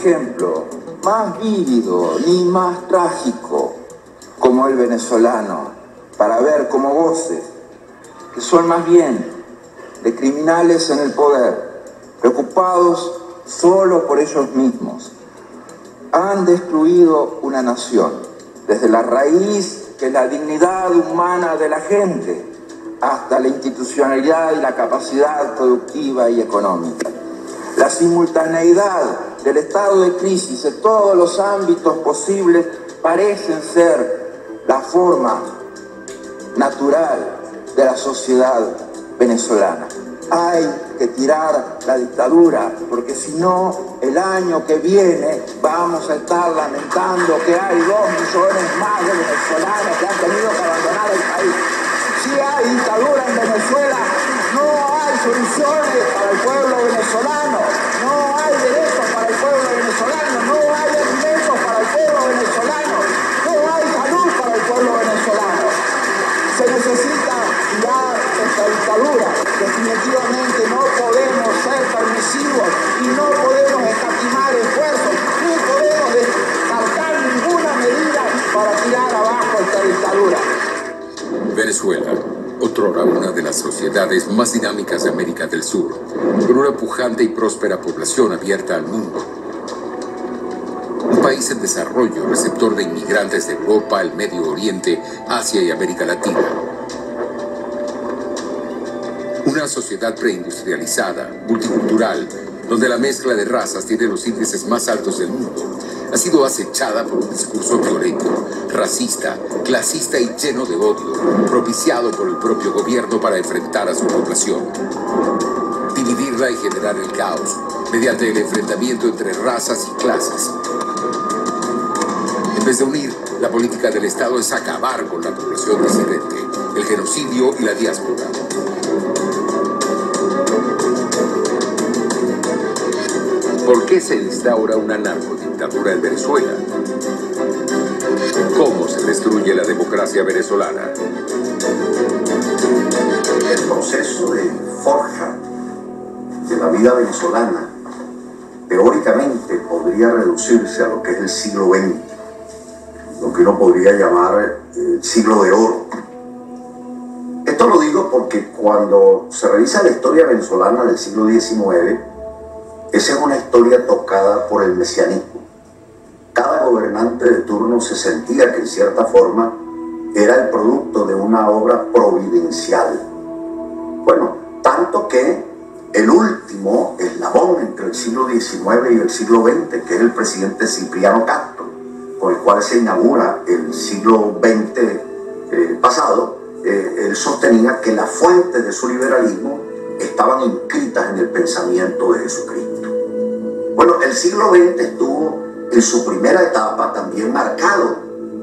ejemplo más vívido ni más trágico como el venezolano para ver como voces que son más bien de criminales en el poder, preocupados solo por ellos mismos, han destruido una nación desde la raíz, que es la dignidad humana de la gente, hasta la institucionalidad y la capacidad productiva y económica. La simultaneidad del estado de crisis en todos los ámbitos posibles parecen ser la forma natural de la sociedad venezolana. Hay que tirar la dictadura, porque si no, el año que viene vamos a estar lamentando que hay 2 millones más de venezolanos que han tenido que abandonar el país. Si hay dictadura en Venezuela, no hay soluciones para el pueblo venezolano, no hay derechos para el pueblo venezolano, no hay alimentos para el pueblo venezolano, no hay salud para el pueblo venezolano. Se necesita tirar esta dictadura. Definitivamente no podemos ser permisivos y no podemos escatimar esfuerzos, ni podemos descartar ninguna medida para tirar abajo esta dictadura. Venezuela, otrora una de las sociedades más dinámicas de América del Sur, con una pujante y próspera población abierta al mundo. Un país en desarrollo, receptor de inmigrantes de Europa, el Medio Oriente, Asia y América Latina. Una sociedad preindustrializada, multicultural, donde la mezcla de razas tiene los índices más altos del mundo, ha sido acechada por un discurso violento, racista, clasista y lleno de odio, propiciado por el propio gobierno para enfrentar a su población. Dividirla y generar el caos mediante el enfrentamiento entre razas y clases. En vez de unir, la política del Estado es acabar con la población disidente, el genocidio y la diáspora. ¿Por qué se instaura una narcodictadura en Venezuela? ¿Cómo se destruye la democracia venezolana? El proceso de forja de la vida venezolana teóricamente podría reducirse a lo que es el siglo XX, lo que uno podría llamar el siglo de oro. Esto lo digo porque cuando se revisa la historia venezolana del siglo XIX, esa es una historia tocada por el mesianismo. Cada gobernante de turno se sentía que en cierta forma era el producto de una obra providencial. Bueno, tanto que el último eslabón entre el siglo XIX y el siglo XX, que es el presidente Cipriano Castro, con el cual se inaugura el siglo XX pasado, él sostenía que las fuentes de su liberalismo estaban inscritas en el pensamiento de Jesucristo. Bueno, el siglo XX estuvo en su primera etapa también marcado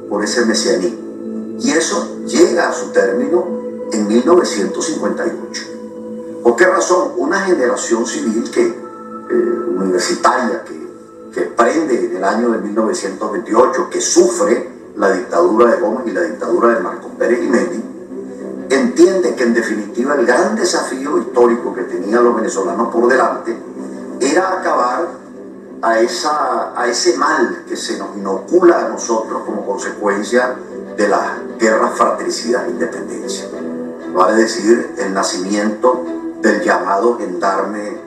por ese mesianismo, y eso llega a su término en 1958. ¿Por qué razón? Una generación civil universitaria que prende en el año de 1928, que sufre la dictadura de Gómez y la dictadura de Marcos Pérez Jiménez, entiende que en definitiva el gran desafío histórico que tenían los venezolanos por delante era acabar a ese mal que se nos inocula a nosotros como consecuencia de las guerras fratricidas de independencia. Vale decir, el nacimiento del llamado gendarme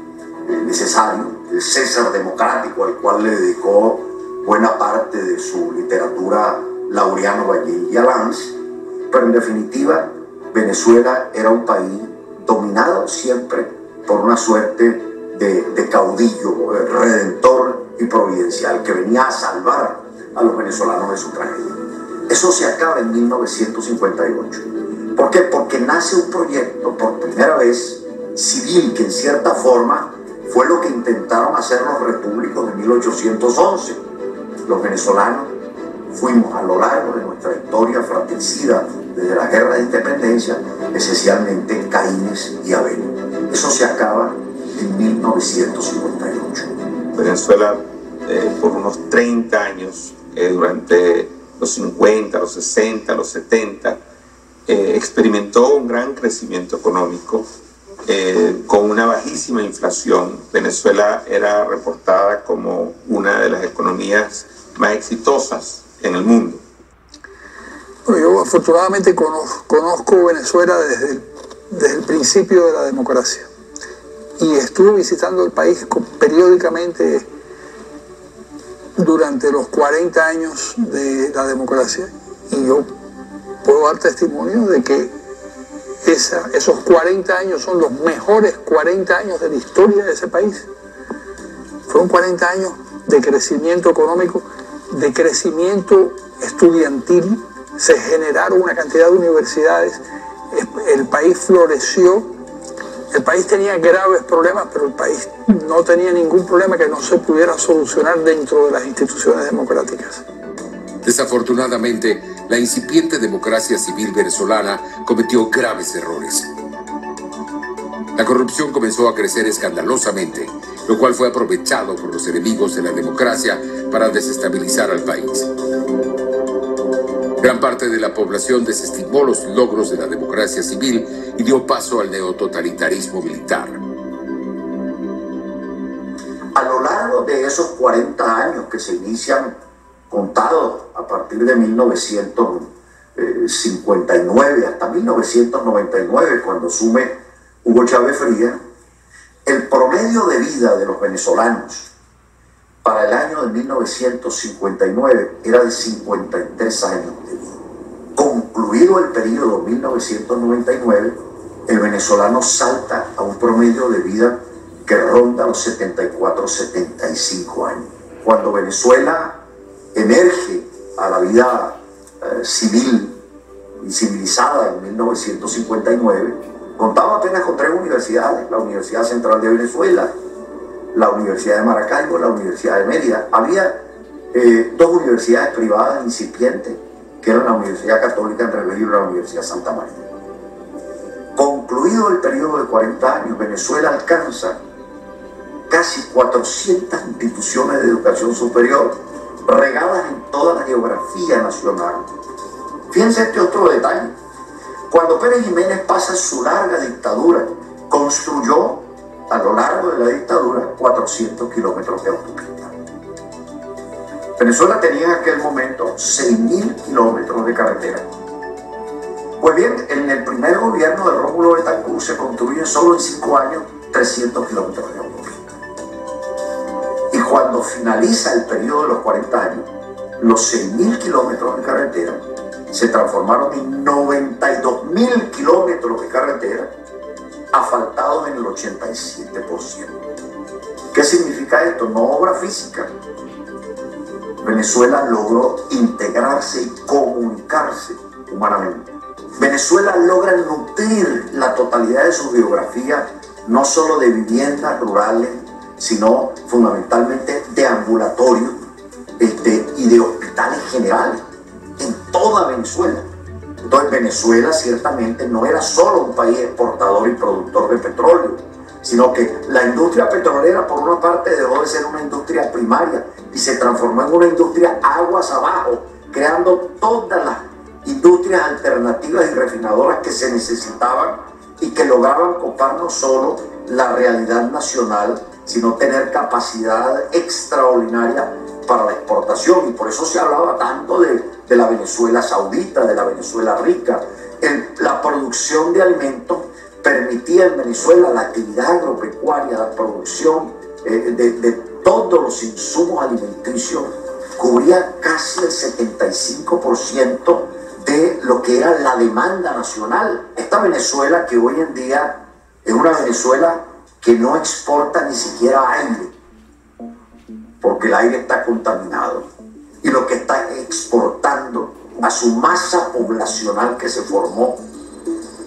necesario, el César democrático, al cual le dedicó buena parte de su literatura Laureano Valle y Alanz. Pero en definitiva, Venezuela era un país dominado siempre por una suerte de caudillo, redentor y providencial, que venía a salvar a los venezolanos de su tragedia. Eso se acaba en 1958. ¿Por qué? Porque nace un proyecto, por primera vez, civil, que en cierta forma fue lo que intentaron hacer los repúblicos de 1811. Los venezolanos fuimos a lo largo de nuestra historia fratricida desde la guerra de independencia, esencialmente Caínes y Abel. Eso se acaba en 1958. Venezuela por unos 30 años, durante los 50, los 60, los 70, experimentó un gran crecimiento económico con una bajísima inflación. Venezuela era reportada como una de las economías más exitosas en el mundo. Bueno, yo afortunadamente conozco Venezuela desde el principio de la democracia y estuve visitando el país periódicamente durante los 40 años de la democracia, y yo puedo dar testimonio de que esos 40 años son los mejores 40 años de la historia de ese país. Fueron 40 años de crecimiento económico, de crecimiento estudiantil, se generaron una cantidad de universidades, el país floreció, el país tenía graves problemas, pero el país no tenía ningún problema que no se pudiera solucionar dentro de las instituciones democráticas. Desafortunadamente, la incipiente democracia civil venezolana cometió graves errores. La corrupción comenzó a crecer escandalosamente, lo cual fue aprovechado por los enemigos de la democracia para desestabilizar al país. Gran parte de la población desestimó los logros de la democracia civil y dio paso al neototalitarismo militar. A lo largo de esos 40 años que se inician contados a partir de 1959 hasta 1999, cuando asume Hugo Chávez Frías, el promedio de vida de los venezolanos para el año de 1959 era de 53 años de vida. Concluido el periodo 1999, el venezolano salta a un promedio de vida que ronda los 74-75 años. Cuando Venezuela emerge a la vida civil y civilizada en 1959, contaba apenas con 3 universidades: la Universidad Central de Venezuela, la Universidad de Maracaibo, la Universidad de Mérida. Había 2 universidades privadas incipientes, que eran la Universidad Católica Andrés Bello y la Universidad Santa María. Concluido el periodo de 40 años, Venezuela alcanza casi 400 instituciones de educación superior, regadas en toda la geografía nacional. Fíjense este otro detalle: cuando Pérez Jiménez pasa su larga dictadura, construyó a lo largo de la dictadura 400 kilómetros de autopista. Venezuela tenía en aquel momento 6.000 kilómetros de carretera. Pues bien, en el primer gobierno de Rómulo Betancourt se construyen solo en 5 años 300 kilómetros de autopista. Y cuando finaliza el periodo de los 40 años, los 6.000 kilómetros de carretera se transformaron en 92.000 kilómetros de carretera, asfaltados en el 87%. ¿Qué significa esto? No obra física. Venezuela logró integrarse y comunicarse humanamente. Venezuela logra nutrir la totalidad de su geografía, no solo de viviendas rurales, sino fundamentalmente de ambulatorios y de hospitales generales en toda Venezuela. Entonces Venezuela ciertamente no era solo un país exportador y productor de petróleo, sino que la industria petrolera, por una parte, dejó de ser una industria primaria y se transformó en una industria aguas abajo, creando todas las industrias alternativas y refinadoras que se necesitaban y que lograban copar no solo la realidad nacional, sino tener capacidad extraordinaria para la exportación. Y por eso se hablaba tanto de la Venezuela saudita, de la Venezuela rica. La producción de alimentos permitía en Venezuela la actividad agropecuaria, la producción de todos los insumos alimenticios, cubría casi el 75% de lo que era la demanda nacional. Esta Venezuela, que hoy en día es una Venezuela que no exporta ni siquiera aire, porque el aire está contaminado, y lo que está exportando a su masa poblacional que se formó,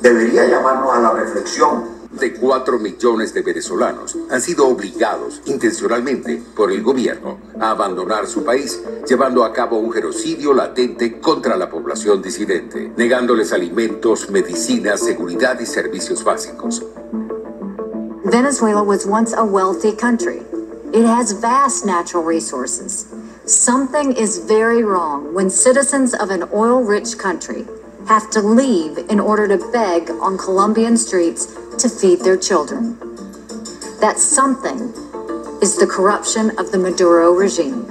debería llamarnos a la reflexión. De 4 millones de venezolanos han sido obligados intencionalmente por el gobierno a abandonar su país, llevando a cabo un genocidio latente contra la población disidente, negándoles alimentos, medicinas, seguridad y servicios básicos. Venezuela was once a wealthy country. It has vast natural resources. Something is very wrong when citizens of an oil-rich country have to leave in order to beg on Colombian streets to feed their children. That something is the corruption of the Maduro regime.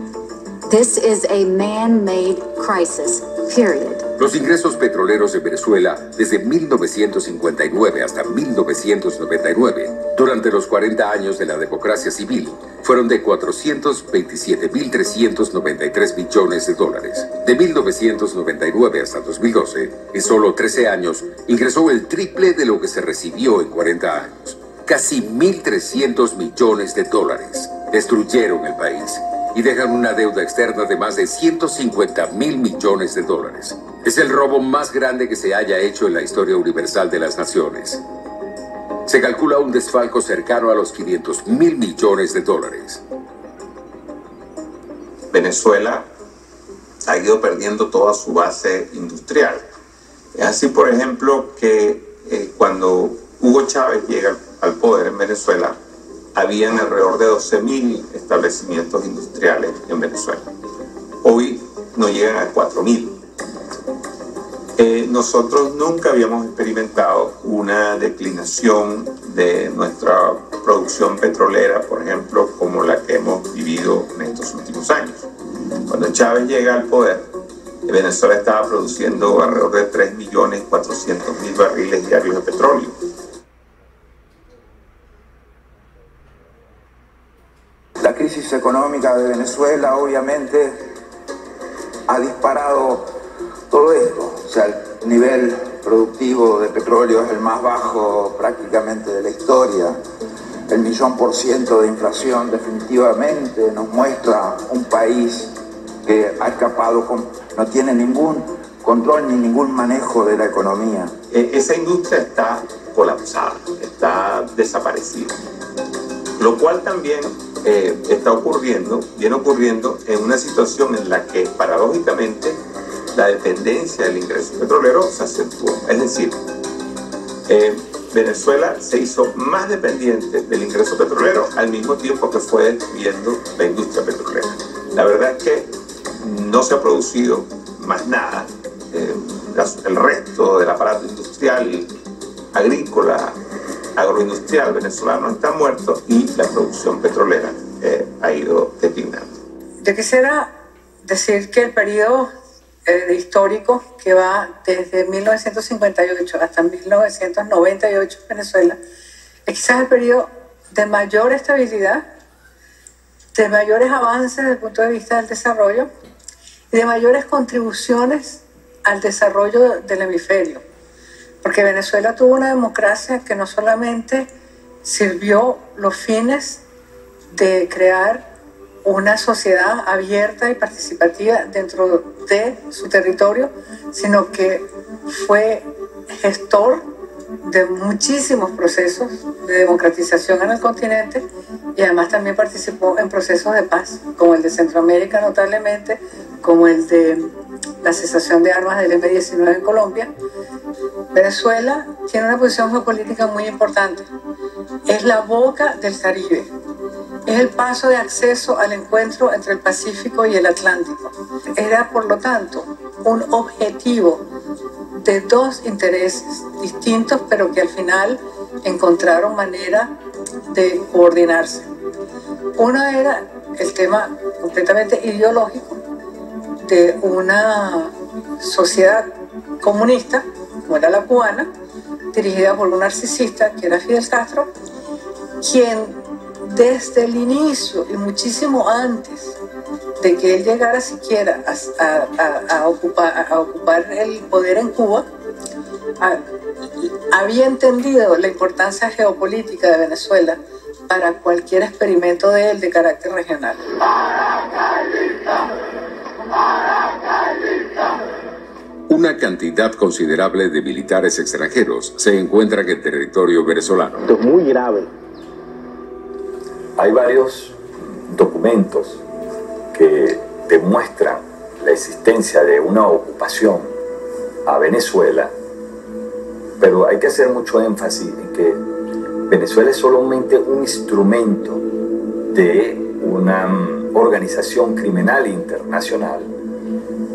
This is a man-made crisis, period. Los ingresos petroleros de Venezuela desde 1959 hasta 1999, durante los 40 años de la democracia civil, fueron de 427.393 millones de dólares. De 1999 hasta 2012, en solo 13 años, ingresó el triple de lo que se recibió en 40 años. Casi 1.300 millones de dólares. Destruyeron el país y dejan una deuda externa de más de 150.000 millones de dólares. Es el robo más grande que se haya hecho en la historia universal de las naciones. Se calcula un desfalco cercano a los 500.000 millones de dólares. Venezuela ha ido perdiendo toda su base industrial. Es así, por ejemplo, que cuando Hugo Chávez llega al poder en Venezuela, habían alrededor de 12.000 establecimientos industriales en Venezuela. Hoy no llegan a 4.000. Nosotros nunca habíamos experimentado una declinación de nuestra producción petrolera, por ejemplo, como la que hemos vivido en estos últimos años. Cuando Chávez llega al poder, Venezuela estaba produciendo alrededor de 3.400.000 barriles diarios de petróleo. La crisis económica de Venezuela obviamente ha disparado todo esto. O sea, el nivel productivo de petróleo es el más bajo prácticamente de la historia. El 1.000.000% de inflación definitivamente nos muestra un país que ha escapado, no tiene ningún control ni ningún manejo de la economía. Esa industria está colapsada, está desaparecida. Lo cual también viene ocurriendo en una situación en la que paradójicamente la dependencia del ingreso petrolero se acentuó. Es decir, Venezuela se hizo más dependiente del ingreso petrolero al mismo tiempo que fue destruyendo la industria petrolera. La verdad es que no se ha producido más nada. El resto del aparato industrial, agrícola, agroindustrial venezolano está muerto y la producción petrolera ha ido declinando. Yo quisiera decir que el periodo histórico que va desde 1958 hasta 1998 en Venezuela es quizás el periodo de mayor estabilidad, de mayores avances desde el punto de vista del desarrollo y de mayores contribuciones al desarrollo del hemisferio. Porque Venezuela tuvo una democracia que no solamente sirvió los fines de crear una sociedad abierta y participativa dentro de su territorio, sino que fue gestor de muchísimos procesos de democratización en el continente y además también participó en procesos de paz, como el de Centroamérica notablemente, como el de la cesación de armas del M-19 en Colombia. Venezuela tiene una posición geopolítica muy importante. Es la boca del Caribe. Es el paso de acceso al encuentro entre el Pacífico y el Atlántico. Era, por lo tanto, un objetivo de dos intereses distintos, pero que al final encontraron manera de coordinarse. Uno era el tema completamente ideológico de una sociedad comunista, como era la cubana, dirigida por un narcisista que era Fidel Castro, quien desde el inicio y muchísimo antes de que él llegara siquiera a ocupar el poder en Cuba, había entendido la importancia geopolítica de Venezuela para cualquier experimento de él de carácter regional. Una cantidad considerable de militares extranjeros se encuentra en el territorio venezolano. Esto es muy grave. Hay varios documentos que demuestran la existencia de una ocupación a Venezuela, pero hay que hacer mucho énfasis en que Venezuela es solamente un instrumento de una organización criminal internacional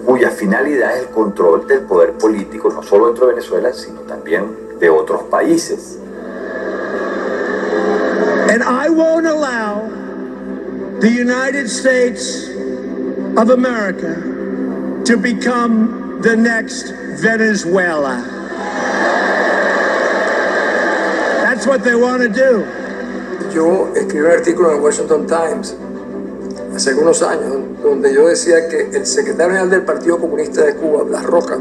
cuya finalidad es el control del poder político, no solo dentro de Venezuela, sino también de otros países. And I won't allow the United States of America to become the next Venezuela. That's what they want to do. Yo escribí un artículo en el Washington Times hace algunos años donde yo decía que el secretario general del Partido Comunista de Cuba, Blas Roca,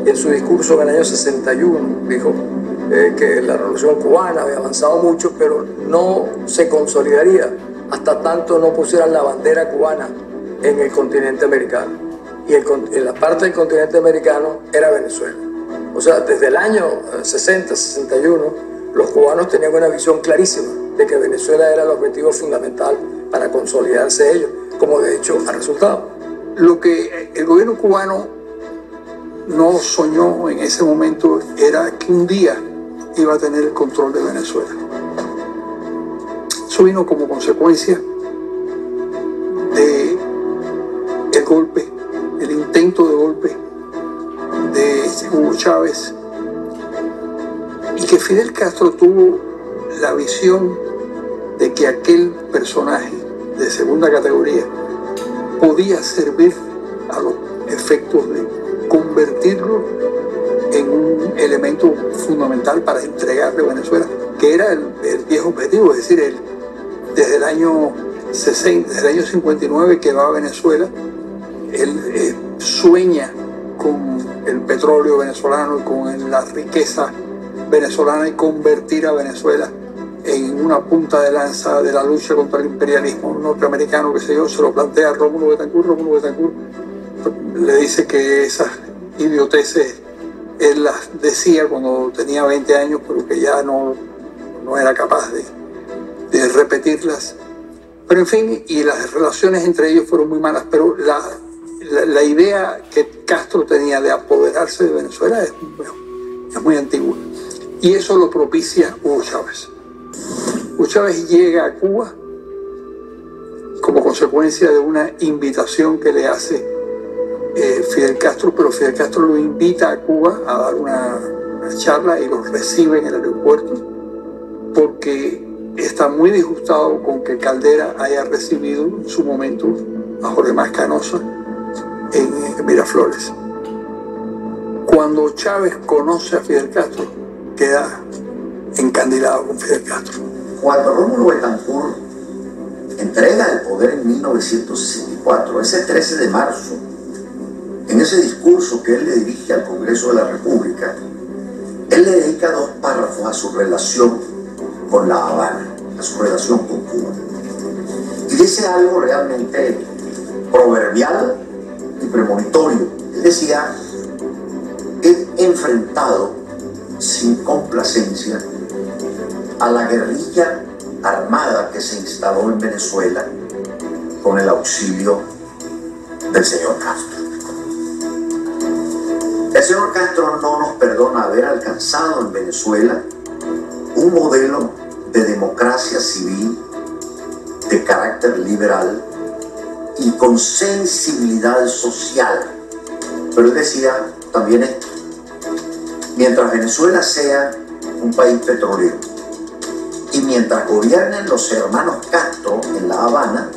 en su discurso en el año 61 dijo que la revolución cubana había avanzado mucho, pero no se consolidaría hasta tanto no pusieran la bandera cubana en el continente americano. Y en la parte del continente americano era Venezuela. O sea, desde el año 60, 61, los cubanos tenían una visión clarísima de que Venezuela era el objetivo fundamental para consolidarse ellos, como de hecho ha resultado. Lo que el gobierno cubano no soñó en ese momento era que un día iba a tener el control de Venezuela. Eso vino como consecuencia del golpe, el intento de golpe de Hugo Chávez, y que Fidel Castro tuvo la visión de que aquel personaje de segunda categoría podía servir a los efectos de convertirlo en un elemento fundamental para entregarle a Venezuela, que era el viejo objetivo, es decir, desde el año 60, desde el año 59 que va a Venezuela, él sueña con el petróleo venezolano y con la riqueza venezolana y convertir a Venezuela en una punta de lanza de la lucha contra el imperialismo norteamericano, que sé yo. Se lo plantea Rómulo Betancourt. Rómulo Betancourt le dice que esas idioteces él las decía cuando tenía 20 años, pero que ya no era capaz de repetirlas. Pero en fin, y las relaciones entre ellos fueron muy malas, pero la idea que Castro tenía de apoderarse de Venezuela es muy antigua. Y eso lo propicia Hugo Chávez. Hugo Chávez llega a Cuba como consecuencia de una invitación que le hace Fidel Castro, pero Fidel Castro lo invita a Cuba a dar una charla y lo recibe en el aeropuerto porque está muy disgustado con que Caldera haya recibido en su momento a Jorge Mas Canosa en Miraflores. Cuando Chávez conoce a Fidel Castro, queda encandilado con Fidel Castro. Cuando Rómulo Betancourt entrega el poder en 1964, ese 13 de marzo, en ese discurso que él le dirige al Congreso de la República, él le dedica 2 párrafos a su relación con La Habana, a su relación con Cuba. Y dice algo realmente proverbial y premonitorio. Él decía: he enfrentado sin complacencia a la guerrilla armada que se instaló en Venezuela con el auxilio del señor Castro. El señor Castro no nos perdona haber alcanzado en Venezuela un modelo de democracia civil de carácter liberal y con sensibilidad social. Pero él decía también esto: mientras Venezuela sea un país petrolero y mientras gobiernen los hermanos Castro en La Habana,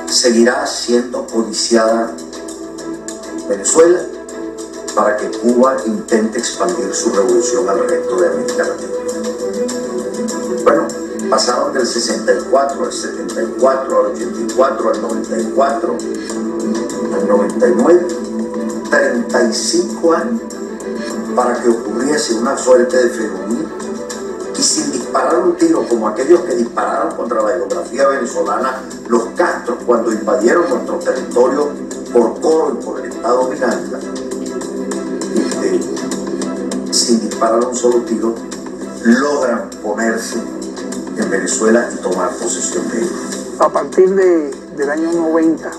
seguirá siendo codiciada Venezuela para que Cuba intente expandir su revolución al resto de América Latina. Bueno, pasaron del 64 al 74, al 84, al 94, al 99, 35 años para que ocurriese una suerte de fenómeno, y sin disparar un tiro como aquellos que dispararon contra la geografía venezolana los Castros cuando invadieron nuestro territorio por Coro y por el Estado Miranda, sin disparar un solo tiro, logran ponerse en Venezuela y tomar posesión de ella. A partir del año 90,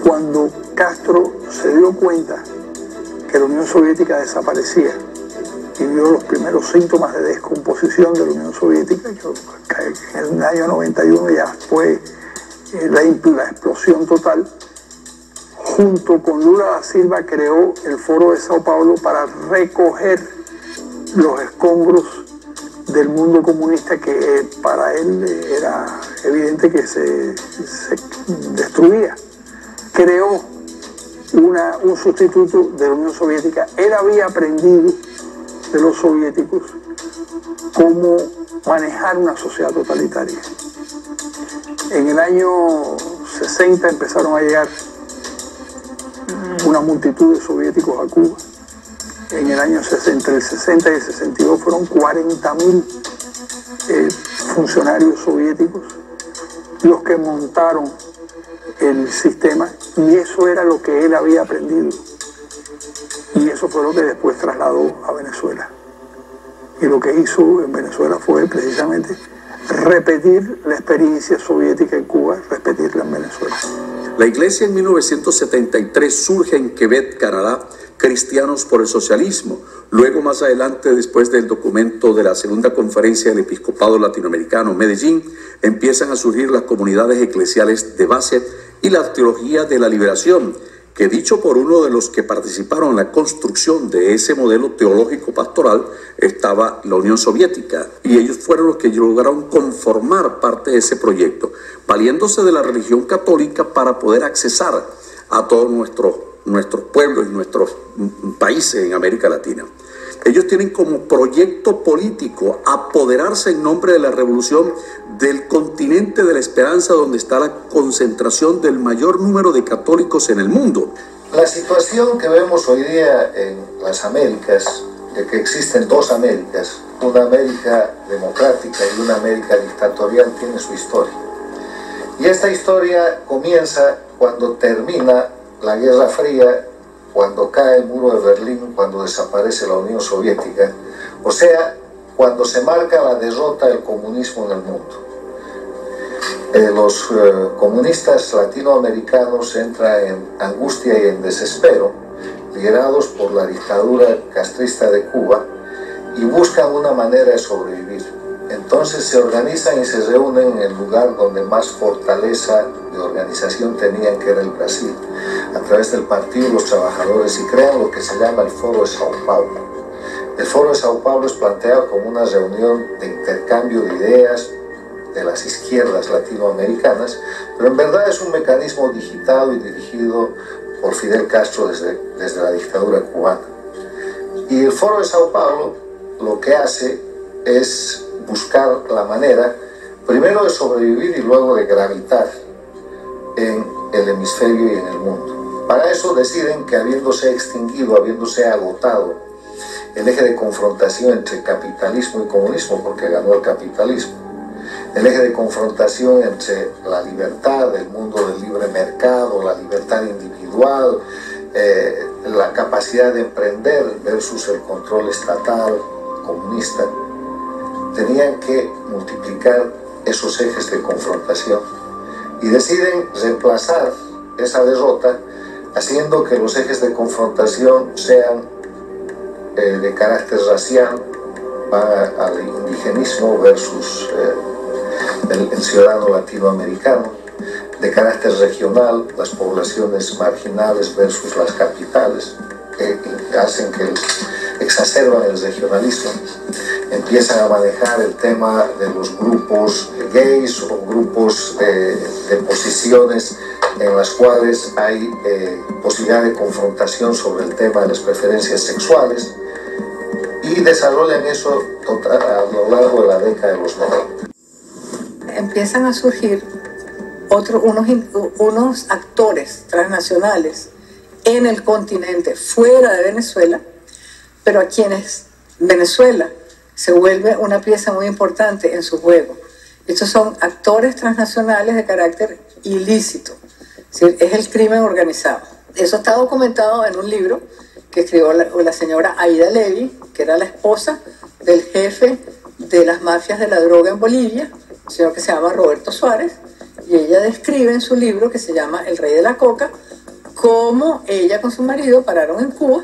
cuando Castro se dio cuenta que la Unión Soviética desaparecía y vio los primeros síntomas de descomposición de la Unión Soviética, que en el año 91 ya fue la explosión total, junto con Lula da Silva creó el Foro de Sao Paulo para recoger los escombros del mundo comunista que para él era evidente que se destruía. Creó un sustituto de la Unión Soviética. Él había aprendido de los soviéticos cómo manejar una sociedad totalitaria. En el año 60 empezaron a llegar una multitud de soviéticos a Cuba. En el año 60, entre el 60 y el 62 fueron 40.000 funcionarios soviéticos los que montaron el sistema, y eso era lo que él había aprendido, y eso fue lo que después trasladó a Venezuela. Y lo que hizo en Venezuela fue precisamente repetir la experiencia soviética en Cuba, repetirla en Venezuela. La iglesia en 1973 surge en Quebec, Canadá, Cristianos por el Socialismo. Luego, más adelante, después del documento de la Segunda Conferencia del Episcopado Latinoamericano, Medellín, empiezan a surgir las comunidades eclesiales de base y la teología de la liberación, que dicho por uno de los que participaron en la construcción de ese modelo teológico pastoral estaba la Unión Soviética, y ellos fueron los que lograron conformar parte de ese proyecto, valiéndose de la religión católica para poder accesar a todos nuestros pueblos y nuestros países en América Latina. Ellos tienen como proyecto político apoderarse en nombre de la revolución del continente de la esperanza, donde está la concentración del mayor número de católicos en el mundo. La situación que vemos hoy día en las Américas, de que existen dos Américas, una América democrática y una América dictatorial, tiene su historia. Y esta historia comienza cuando termina la Guerra Fría, cuando cae el muro de Berlín, cuando desaparece la Unión Soviética, o sea, cuando se marca la derrota del comunismo en el mundo. Los comunistas latinoamericanos entran en angustia y en desespero, liderados por la dictadura castrista de Cuba, y buscan una manera de sobrevivir. Entonces se organizan y se reúnen en el lugar donde más fortaleza de organización tenían, que era el Brasil, a través del Partido de los Trabajadores, y crean lo que se llama el Foro de Sao Paulo. El Foro de Sao Paulo es planteado como una reunión de intercambio de ideas de las izquierdas latinoamericanas, pero en verdad es un mecanismo digitado y dirigido por Fidel Castro desde la dictadura cubana. Y el Foro de Sao Paulo lo que hace es buscar la manera, primero de sobrevivir y luego de gravitar en el hemisferio y en el mundo. Para eso deciden que, habiéndose extinguido, habiéndose agotado el eje de confrontación entre capitalismo y comunismo, porque ganó el capitalismo, el eje de confrontación entre la libertad, el mundo del libre mercado, la libertad individual, la capacidad de emprender versus el control estatal comunista, tenían que multiplicar esos ejes de confrontación, y deciden reemplazar esa derrota haciendo que los ejes de confrontación sean de carácter racial, al indigenismo versus el ciudadano latinoamericano, de carácter regional, las poblaciones marginales versus las capitales, que hacen que exacerban el regionalismo. Empiezan a manejar el tema de los grupos gays o grupos de posiciones en las cuales hay posibilidad de confrontación sobre el tema de las preferencias sexuales, y desarrollan eso a lo largo de la década de los 90. Empiezan a surgir unos actores transnacionales en el continente, fuera de Venezuela, pero a quienes Venezuela se vuelve una pieza muy importante en su juego. Estos son actores transnacionales de carácter ilícito, es el crimen organizado. Eso está documentado en un libro que escribió la señora Aida Levy, que era la esposa del jefe de las mafias de la droga en Bolivia, un señor que se llama Roberto Suárez, y ella describe en su libro, que se llama El Rey de la Coca, cómo ella con su marido pararon en Cuba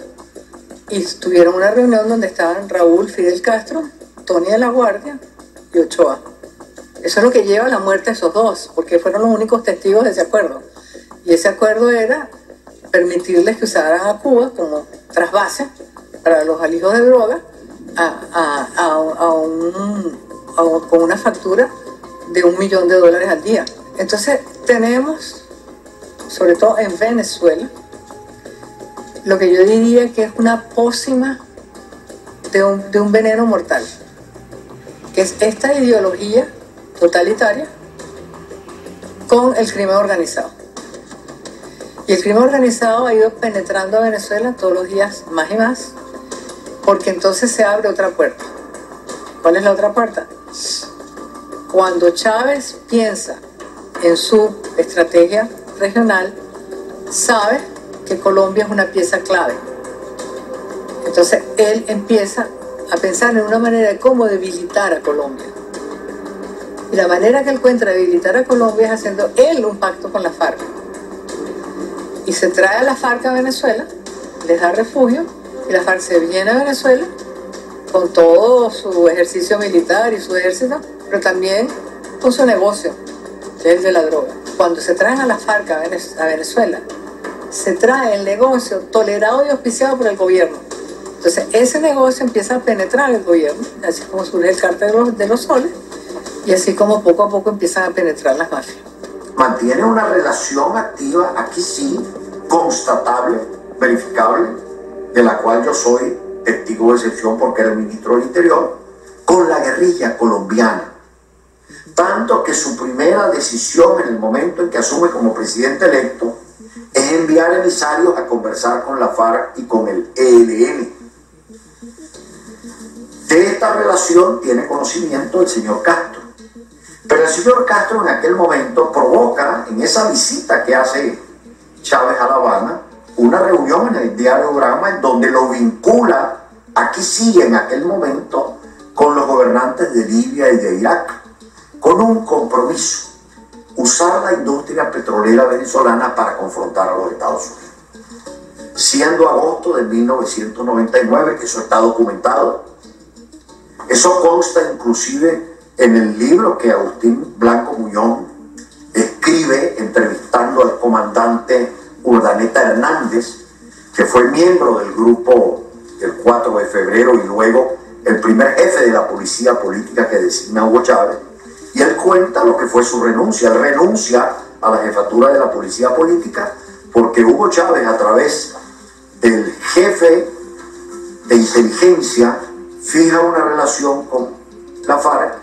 y tuvieron una reunión donde estaban Raúl Fidel Castro, Tony de la Guardia y Ochoa. Eso es lo que lleva a la muerte de esos dos, porque fueron los únicos testigos de ese acuerdo. Y ese acuerdo era permitirles que usaran a Cuba como trasvase para los alijos de droga, con una factura de $1 millón al día. Entonces tenemos, sobre todo en Venezuela, lo que yo diría que es una pócima de un veneno mortal, que es esta ideología totalitaria con el crimen organizado. Y el crimen organizado ha ido penetrando a Venezuela todos los días más y más, porque entonces se abre otra puerta. ¿Cuál es la otra puerta? Cuando Chávez piensa en su estrategia regional, sabe que Colombia es una pieza clave. Entonces él empieza a pensar en una manera de cómo debilitar a Colombia. Y la manera que él encuentra de debilitar a Colombia es haciendo él un pacto con la FARC. Y se trae a la FARC a Venezuela, les da refugio, y la FARC se viene a Venezuela con todo su ejercicio militar y su ejército, pero también con su negocio, que es el de la droga. Cuando se traen a la FARC a Venezuela, se trae el negocio tolerado y auspiciado por el gobierno. Entonces ese negocio empieza a penetrar el gobierno, así como surge el cártel de los soles, y así como poco a poco empiezan a penetrar las mafias. Mantiene una relación activa, aquí sí, constatable, verificable, de la cual yo soy testigo de excepción porque era el ministro del Interior, con la guerrilla colombiana. Tanto que su primera decisión en el momento en que asume como presidente electo es enviar emisarios a conversar con la FARC y con el ELN. De esta relación tiene conocimiento el señor Castro. Pero el señor Castro en aquel momento provoca, en esa visita que hace Chávez a La Habana, una reunión en el diario Granma en donde lo vincula, aquí sí en aquel momento, con los gobernantes de Libia y de Irak, con un compromiso: usar la industria petrolera venezolana para confrontar a los Estados Unidos. Siendo agosto de 1999, que eso está documentado, eso consta inclusive en el libro que Agustín Blanco Muñón escribe entrevistando al comandante Urdaneta Hernández, que fue miembro del grupo el 4 de febrero y luego el primer jefe de la policía política que designa Hugo Chávez. Y él cuenta lo que fue su renuncia. Él renuncia a la jefatura de la policía política porque Hugo Chávez, a través del jefe de inteligencia, fija una relación con la FARC,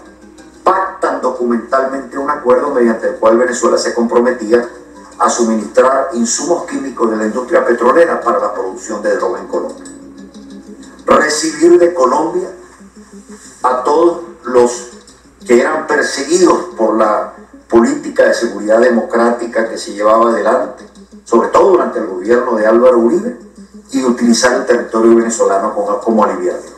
pactan documentalmente un acuerdo mediante el cual Venezuela se comprometía a suministrar insumos químicos de la industria petrolera para la producción de droga en Colombia. Recibir de Colombia a todos los que eran perseguidos por la política de seguridad democrática que se llevaba adelante, sobre todo durante el gobierno de Álvaro Uribe, y utilizar el territorio venezolano como aliviadero.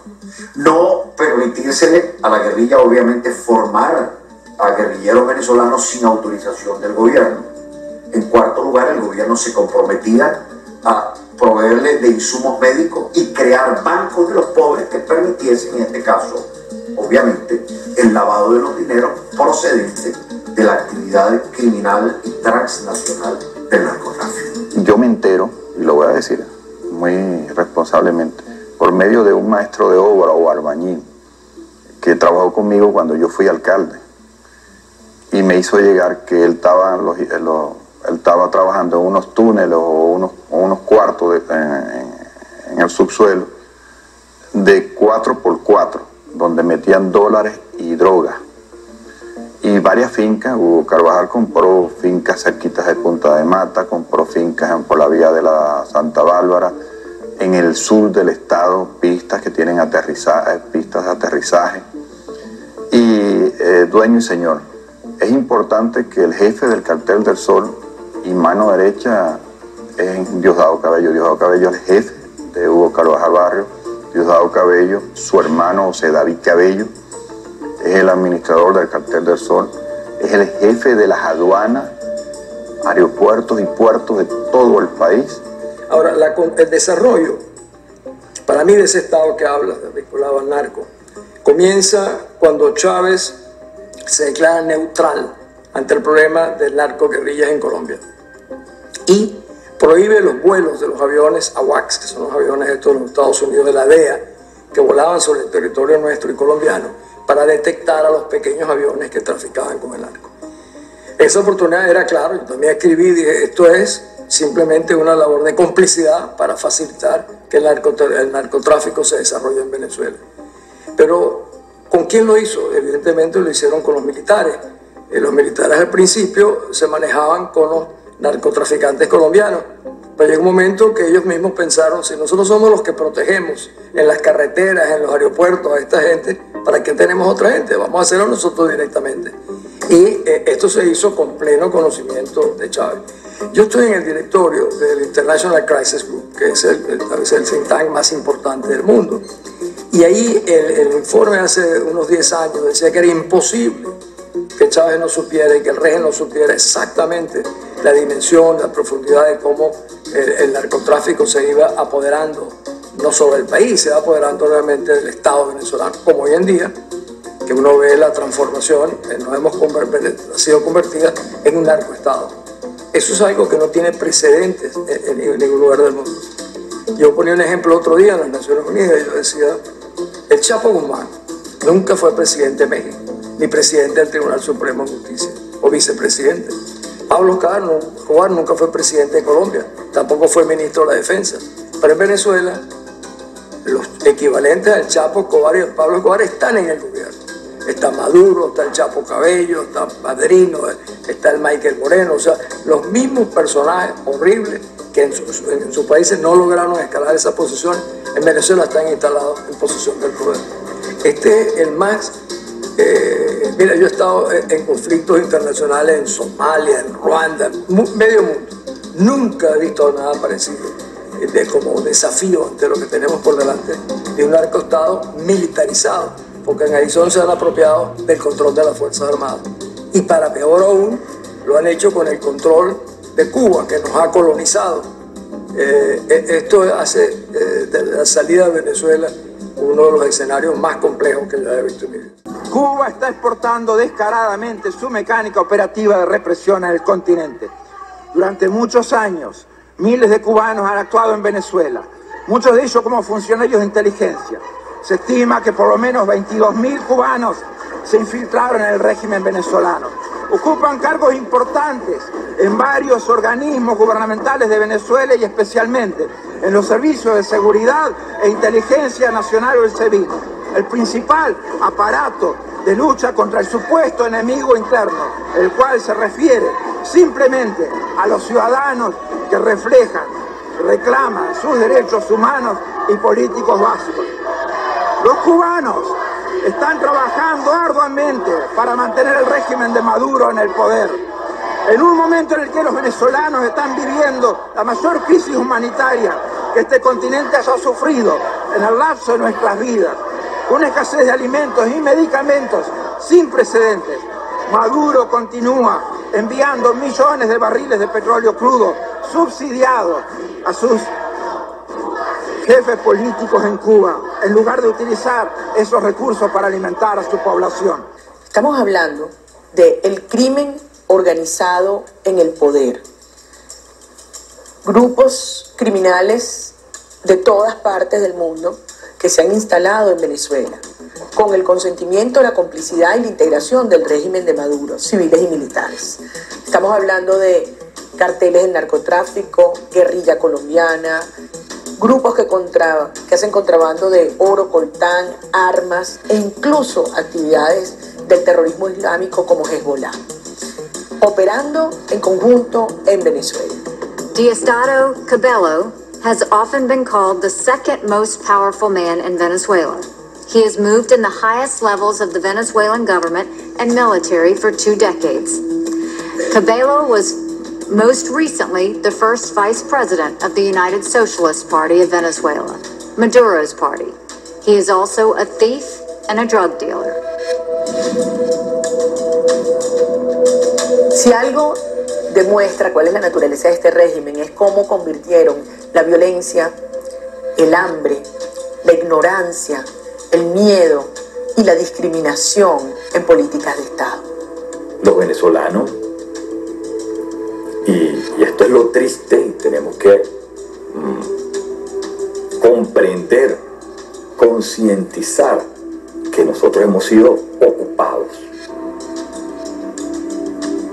No permitírsele a la guerrilla, obviamente, formar a guerrilleros venezolanos sin autorización del gobierno. En cuarto lugar, el gobierno se comprometía a proveerle de insumos médicos y crear bancos de los pobres que permitiesen, en este caso, obviamente, el lavado de los dineros procedentes de la actividad criminal y transnacional del narcotráfico. Yo me entero, y lo voy a decir muy responsablemente, por medio de un maestro de obra o albañil que trabajó conmigo cuando yo fui alcalde, y me hizo llegar que él estaba trabajando en unos túneles o unos cuartos en el subsuelo de 4x4, donde metían dólares y drogas. Y varias fincas. Hugo Carvajal compró fincas cerquitas de Punta de Mata, compró fincas por la vía de la Santa Bárbara, en el sur del estado, pistas que tienen pistas de aterrizaje. Y dueño y señor, es importante que el jefe del Cartel del Sol y mano derecha es Diosdado Cabello. Diosdado Cabello es el jefe de Hugo Carvajal Barrio. Diosdado Cabello, su hermano José David Cabello, es el administrador del Cartel del Sol, es el jefe de las aduanas, aeropuertos y puertos de todo el país. Ahora, el desarrollo, para mí, de ese Estado que habla, vinculado al narco, comienza cuando Chávez se declara neutral ante el problema del narcoguerrillas en Colombia y prohíbe los vuelos de los aviones AWACS, que son los aviones estos de los Estados Unidos de la DEA, que volaban sobre el territorio nuestro y colombiano para detectar a los pequeños aviones que traficaban con el narco. Esa oportunidad era, claro, yo también escribí y dije, esto es simplemente una labor de complicidad para facilitar que el narcotráfico se desarrolle en Venezuela. Pero, ¿con quién lo hizo? Evidentemente lo hicieron con los militares. Los militares al principio se manejaban con los narcotraficantes colombianos, pero llegó un momento que ellos mismos pensaron, si nosotros somos los que protegemos en las carreteras, en los aeropuertos a esta gente, ¿para qué tenemos otra gente? Vamos a hacerlo nosotros directamente. Y esto se hizo con pleno conocimiento de Chávez. Yo estoy en el directorio del International Crisis Group, que es el think tank más importante del mundo. Y ahí el informe hace unos 10 años decía que era imposible que Chávez no supiera y que el régimen no supiera exactamente la dimensión, la profundidad de cómo el narcotráfico se iba apoderando no solo del país, se iba apoderando realmente del Estado venezolano, como hoy en día, que uno ve la transformación, ha sido convertida en un narcoestado. Eso es algo que no tiene precedentes en ningún lugar del mundo. Yo ponía un ejemplo otro día en las Naciones Unidas y yo decía, el Chapo Guzmán nunca fue presidente de México, ni presidente del Tribunal Supremo de Justicia, o vicepresidente. Pablo Escobar nunca fue presidente de Colombia, tampoco fue ministro de la Defensa. Pero en Venezuela, los equivalentes al Chapo Escobar y al Pablo Escobar están en el gobierno. Está Maduro, está el Chapo Cabello, está Padrino, está el Michael Moreno, o sea, los mismos personajes horribles que en sus países no lograron escalar esa posición, en Venezuela están instalados en posición del poder. Este es el más... mira, yo he estado en conflictos internacionales en Somalia, en Ruanda, medio mundo. Nunca he visto nada parecido como desafío ante lo que tenemos por delante de un narcoestado militarizado, porque en Arizona se han apropiado del control de las Fuerzas Armadas. Y para peor aún, lo han hecho con el control de Cuba, que nos ha colonizado. Esto hace de la salida de Venezuela uno de los escenarios más complejos que yo he visto en mi vida. Cuba está exportando descaradamente su mecánica operativa de represión en el continente. Durante muchos años, miles de cubanos han actuado en Venezuela, muchos de ellos como funcionarios de inteligencia. Se estima que por lo menos 22.000 cubanos se infiltraron en el régimen venezolano. Ocupan cargos importantes en varios organismos gubernamentales de Venezuela y especialmente en los servicios de seguridad e inteligencia nacional o el SEBIN, el principal aparato de lucha contra el supuesto enemigo interno, el cual se refiere simplemente a los ciudadanos que reclaman sus derechos humanos y políticos básicos. Los cubanos están trabajando arduamente para mantener el régimen de Maduro en el poder. En un momento en el que los venezolanos están viviendo la mayor crisis humanitaria que este continente haya sufrido en el lapso de nuestras vidas, una escasez de alimentos y medicamentos sin precedentes, Maduro continúa enviando millones de barriles de petróleo crudo subsidiados a sus jefes políticos en Cuba, en lugar de utilizar esos recursos para alimentar a su población. Estamos hablando del crimen organizado en el poder. Grupos criminales de todas partes del mundo que se han instalado en Venezuela, con el consentimiento, la complicidad y la integración del régimen de Maduro, civiles y militares. Estamos hablando de carteles del narcotráfico, guerrilla colombiana, grupos que hacen contrabando de oro, coltán, armas e incluso actividades del terrorismo islámico como Hezbollah, operando en conjunto en Venezuela. Diosdado Cabello has often been called the second most powerful man in Venezuela. He has moved in the highest levels of the Venezuelan government and military for 2 decades. Cabello was most recently the first vice president of the United Socialist Party of Venezuela, Maduro's party. He is also a thief and a drug dealer. Si algo demuestra cuál es la naturaleza de este régimen es cómo convirtieron la violencia, el hambre, la ignorancia, el miedo y la discriminación en políticas de Estado. Los venezolanos, y esto es lo triste, y tenemos que comprender con concientizar que nosotros hemos sido ocupados.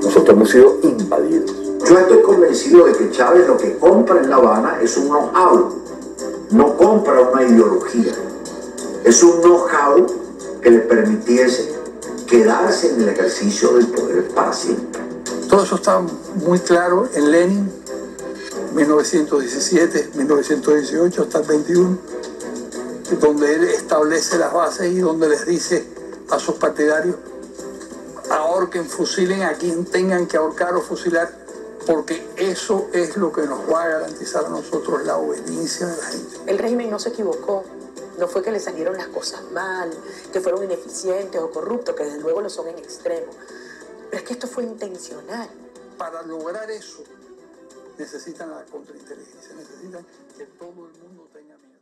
Nosotros hemos sido invadidos. Yo estoy convencido de que Chávez lo que compra en La Habana es un know-how, no compra una ideología. Es un know-how que le permitiese quedarse en el ejercicio del poder para siempre. Todo eso está muy claro en Lenin, 1917, 1918 hasta el 21, donde él establece las bases y donde les dice a sus partidarios: ahorquen, fusilen a quien tengan que ahorcar o fusilar, porque eso es lo que nos va a garantizar a nosotros la obediencia de la gente. El régimen no se equivocó. No fue que le salieron las cosas mal, que fueron ineficientes o corruptos, que desde luego lo son en extremo. Pero es que esto fue intencional. Para lograr eso, necesitan la contrainteligencia, necesitan que todo el mundo tenga miedo.